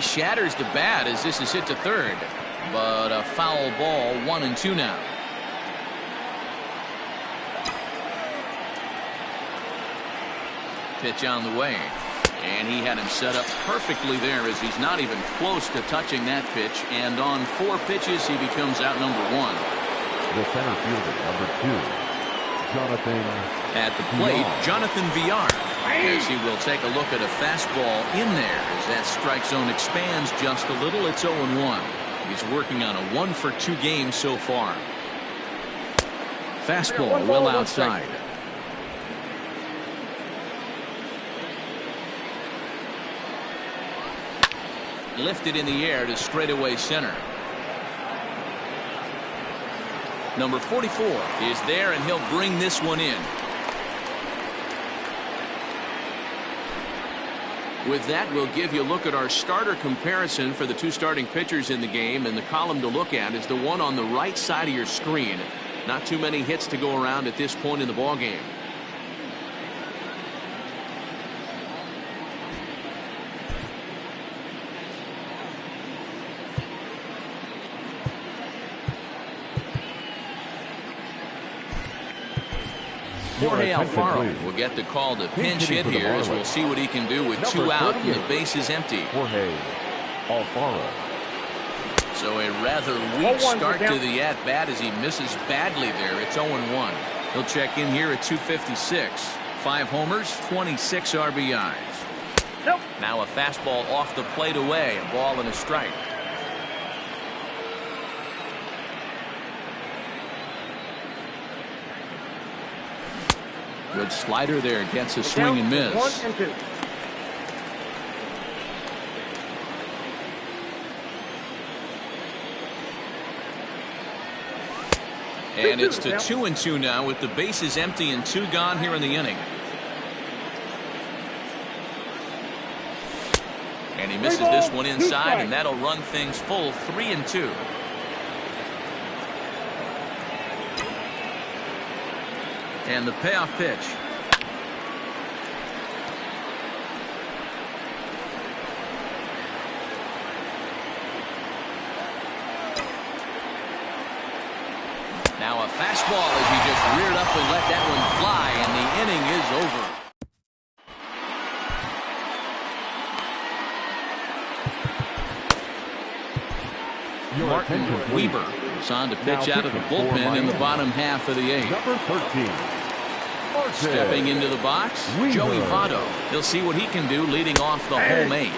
Shatters the bat as this is hit to third. But a foul ball, 1-2 now. Pitch on the way. And he had him set up perfectly there as he's not even close to touching that pitch. And on 4 pitches, he becomes out number 1. The center fielder, number 2, Jonathan. At the plate, Jonathan Villar, as he will take a look at a fastball in there as that strike zone expands just a little. It's 0-1. He's working on a 1-for-2 game so far. Fastball well outside. Lifted in the air to straightaway center. Number 44 is there, and he'll bring this one in. With that, we'll give you a look at our starter comparison for the 2 starting pitchers in the game, and the column to look at is the one on the right side of your screen. Not too many hits to go around at this point in the ball game. Jorge Alfaro will get the call to pinch hit here as we'll see what he can do with 2 out and the base is empty. Jorge Alfaro. So a rather weak start to the at-bat as he misses badly there. It's 0-1. He'll check in here at 256. 5 homers, 26 RBIs. Nope. Now a fastball off the plate away. A ball and a strike. Good slider there. Gets a swing and miss. 1-2. And it's to 2-2 now with the bases empty and 2 gone here in the inning. And he misses this one inside, and that'll run things full 3-2. And the payoff pitch. Now a fastball as he just reared up and let that one fly, and the inning is over. Martin Weber is on to pitch out of the bullpen in the bottom half of the 8th. Number 13. Stepping into the box, Joey Votto. He'll see what he can do leading off the home 8th.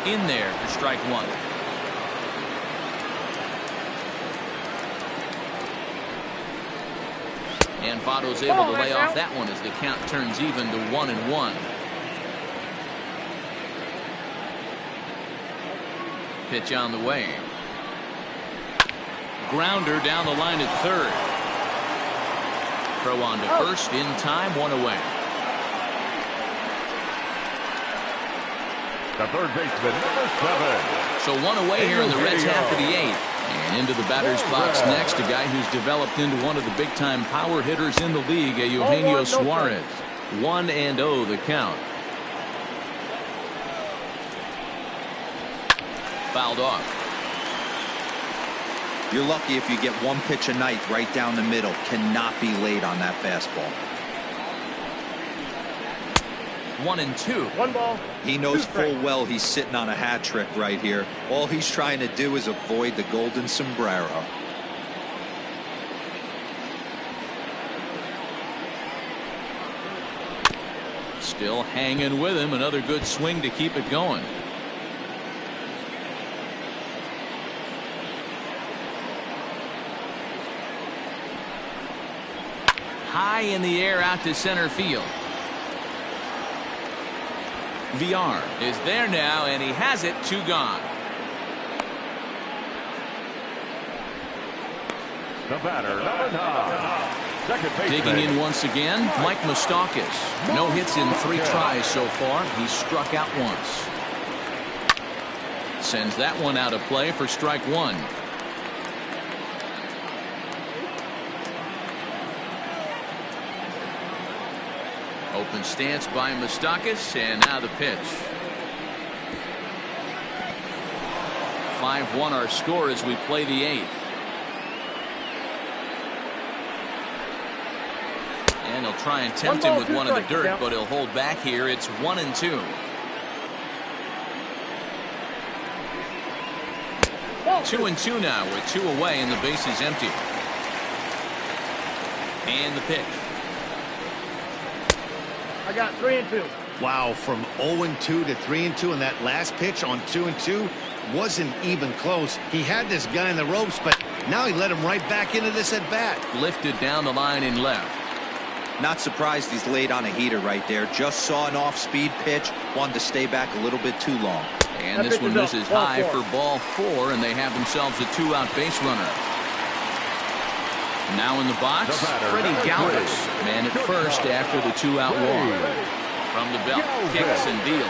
In there for strike 1. And Votto's able to lay off that one as the count turns even to 1-1. Pitch on the way. Grounder down the line at third. Throw on to first in time, 1 away. The third baseman, number 7. So 1 away here in the Reds' half of the 8th. And into the batter's box next, a guy who's developed into one of the big-time power hitters in the league, Eugenio Suarez. 1-0 the count. Fouled off. You're lucky if you get 1 pitch a night right down the middle. Cannot be late on that fastball. 1-2. 1 ball. He knows full well he's sitting on a hat trick right here. All he's trying to do is avoid the golden sombrero. Still hanging with him. Another good swing to keep it going. High in the air out to center field. Villar is there now, and he has it. 2 gone. The batter, number 9. Second baseman. Digging in once again, Mike Moustakas. No hits in 3 tries so far. He's struck out once. Sends that one out of play for strike one. Open stance by Moustakas, and now the pitch. 5-1 our score as we play the 8th. And he'll try and tempt him with one in the dirt, but he'll hold back here. It's 1-2. 2-2 now with 2 away and the base is empty. And the pitch. I got 3-2. Wow, from 0-2 to 3-2, and that last pitch on 2-2 wasn't even close. He had this guy in the ropes, but now he let him right back into this at bat. Lifted down the line in left. Not surprised he's laid on a heater right there. Just saw an off-speed pitch, wanted to stay back a little bit too long. And this one misses high for ball 4, and they have themselves a 2-out base runner. Now in the box, Freddy Galvis, man at first after the 2-out walk. From the belt, kicks and deals.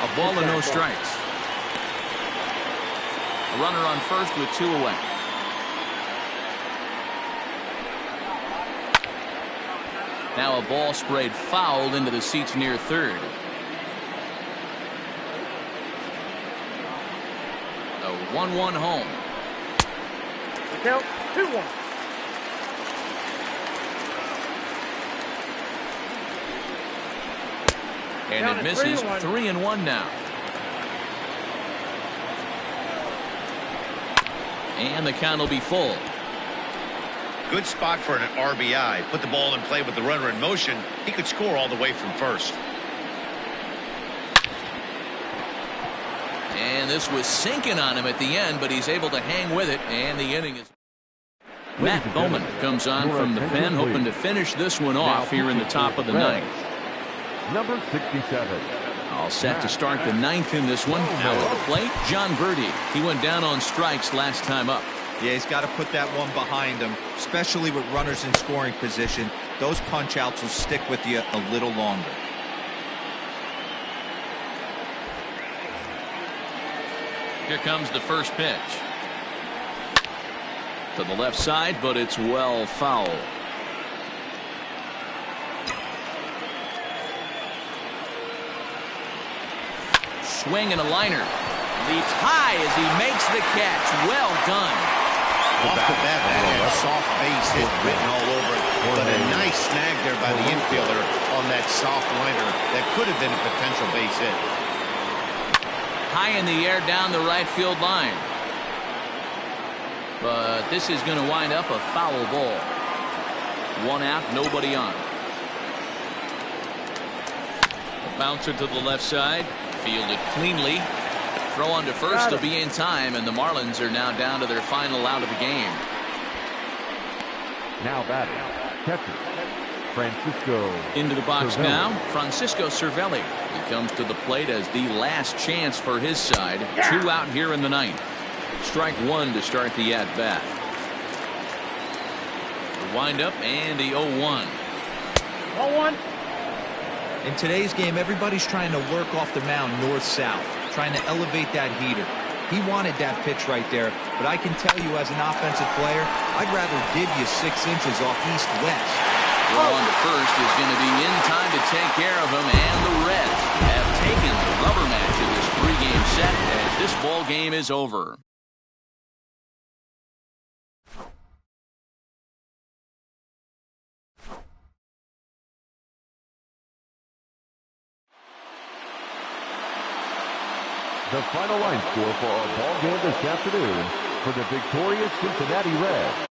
A ball and no strikes. A runner on first with 2 away. Now a ball sprayed fouled into the seats near third. A 1-1 home. Count 2-1. And it misses. 3-1 now. And the count will be full. Good spot for an RBI. Put the ball in play with the runner in motion. He could score all the way from first. And this was sinking on him at the end, but he's able to hang with it, and the inning is. Matt Bowman comes on from the pen, hoping to finish this one off here in the top of the 9th. Number 67. All set to start the 9th in this one. Now at the plate, John Birdie. He went down on strikes last time up. Yeah, he's got to put that one behind him, especially with runners in scoring position. Those punch-outs will stick with you a little longer. Here comes the first pitch. To the left side, but it's well foul. Swing and a liner. Leaps high as he makes the catch. Well done. Off the bat, that had soft base hit written all over it. But a nice snag there by the infielder on that soft liner that could have been a potential base hit. High in the air down the right field line. But this is going to wind up a foul ball. 1 out, nobody on. A bouncer to the left side. Fielded cleanly. Throw on to first to be in time, and the Marlins are now down to their final out of the game. Now batting, catcher, Francisco. Into the box Cervelli. now, Francisco Cervelli. He comes to the plate as the last chance for his side. 2 out here in the 9th. Strike 1 to start the at-bat. The windup and the 0-1. 1-1. In today's game, everybody's trying to work off the mound north-south, trying to elevate that heater. He wanted that pitch right there, but I can tell you as an offensive player, I'd rather give you 6 inches off east-west. Throw on to first is going to be in time to take care of him, and the Reds have taken the rubber match in this 3-game set as this ball game is over. The final line score for our ball game this afternoon for the victorious Cincinnati Reds.